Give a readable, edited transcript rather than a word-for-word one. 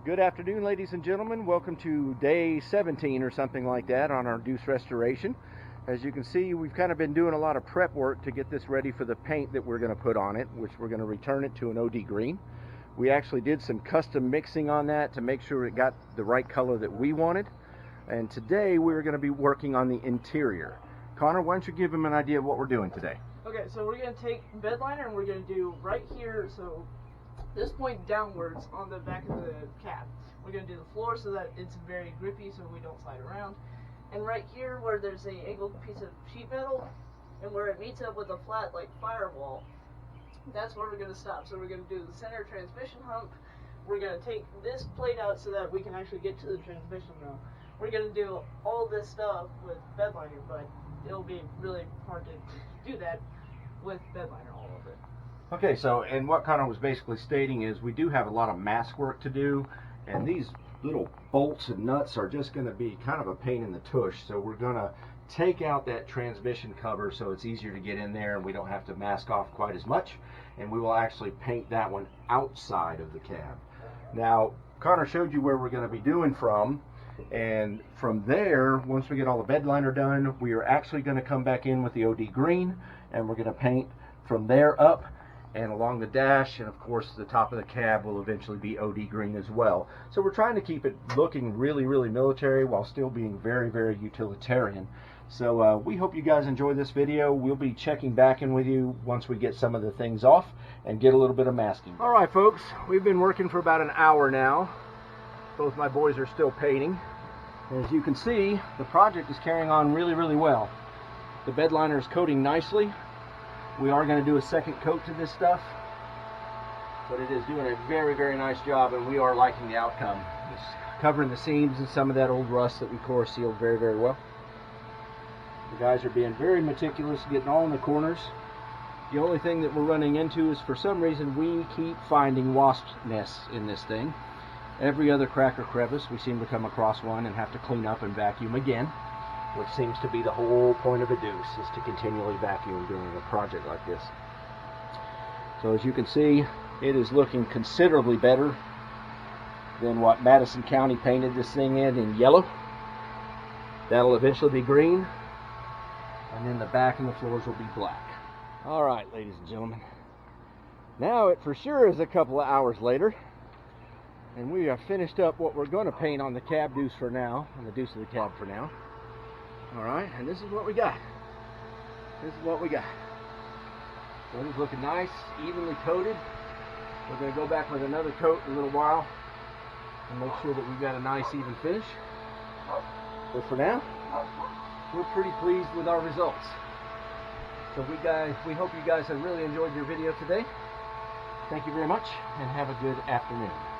Good afternoon, ladies and gentlemen. Welcome to day 17 or something like that on our Deuce restoration. As you can see, we've kind of been doing a lot of prep work to get this ready for the paint that we're going to put on it, which we're going to return it to an OD green. We actually did some custom mixing on that to make sure it got the right color that we wanted. And today we're going to be working on the interior. Connor, why don't you give them an idea of what we're doing today? Okay, so we're going to take bed liner and we're going to do right here, so this point downwards on the back of the cab. We're going to do the floor so that it's very grippy so we don't slide around. And right here where there's a angled piece of sheet metal and where it meets up with a flat like firewall, that's where we're going to stop. So we're going to do the center transmission hump. We're going to take this plate out so that we can actually get to the transmission room. We're going to do all this stuff with bed liner, but it'll be really hard to do that with bed liner all of it. Okay, so, and what Connor was basically stating is we do have a lot of mask work to do, and these little bolts and nuts are just going to be kind of a pain in the tush. So we're going to take out that transmission cover so it's easier to get in there and we don't have to mask off quite as much, and we will actually paint that one outside of the cab. Now, Connor showed you where we're going to be doing from, and from there, once we get all the bed liner done, we are actually going to come back in with the OD green, and we're going to paint from there up and along the dash, and of course the top of the cab will eventually be OD green as well. So we're trying to keep it looking really, really military while still being very, very utilitarian. So we hope you guys enjoy this video. We'll be checking back in with you once we get some of the things off and get a little bit of masking. All right, folks, we've been working for about an hour now. Both my boys are still painting. As you can see, the project is carrying on really, really well. The bed liner is coating nicely. We are going to do a second coat to this stuff, but it is doing a very, very nice job, and we are liking the outcome. It's covering the seams and some of that old rust that we corrosealed very, very well. The guys are being very meticulous, getting all in the corners. The only thing that we're running into is, for some reason, we keep finding wasp nests in this thing. Every other crack or crevice, we seem to come across one and have to clean up and vacuum again, which seems to be the whole point of a Deuce, is to continually vacuum during a project like this. So as you can see, it is looking considerably better than what Madison County painted this thing in yellow. That'll eventually be green, and then the back and the floors will be black. All right, ladies and gentlemen. Now it for sure is a couple of hours later, and we have finished up what we're going to paint on the cab Deuce for now, on the Deuce of the cab for now. All right, and this is what we got. This is what we got. So it's looking nice, evenly coated. We're going to go back with another coat in a little while and make sure that we've got a nice even finish. But for now, we're pretty pleased with our results. So we hope you guys have really enjoyed your video today. Thank you very much, and have a good afternoon.